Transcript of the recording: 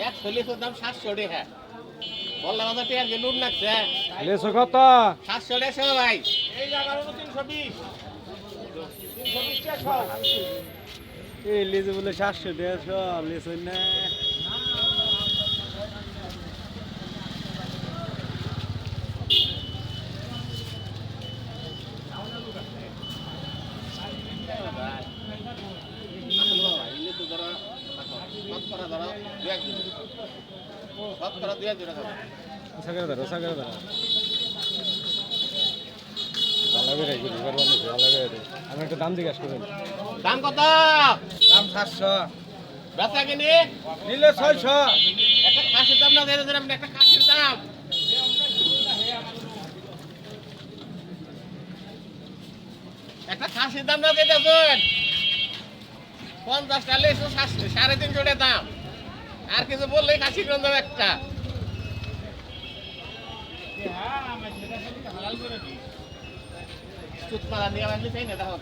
140 দাম 700 টাকা বললাম আমাদের টিয়ার কে নুন লাগছে লেছো কত 700 টাকা ভাই এই জায়গার 320 টাকা এই লেজে বলে 700 150 লেছো না সাগর দাও আলাদা রেখে দিবার বানিয়ে আলাদা রে আমি একটা দাম জিজ্ঞাসা করেন দাম কত দাম 700 বেচা কিনি নিলে 600 একটা খাসির দাম না দিয়ে দিলাম একটা খাসির দাম একটা খাসির দাম না দিয়ে দেন 50 টাকা লেসো 350 টাকা দাম আর কিছু বললেই খাসির দাম একটা চুত মারা নিয়ে আমি চাই না দেখো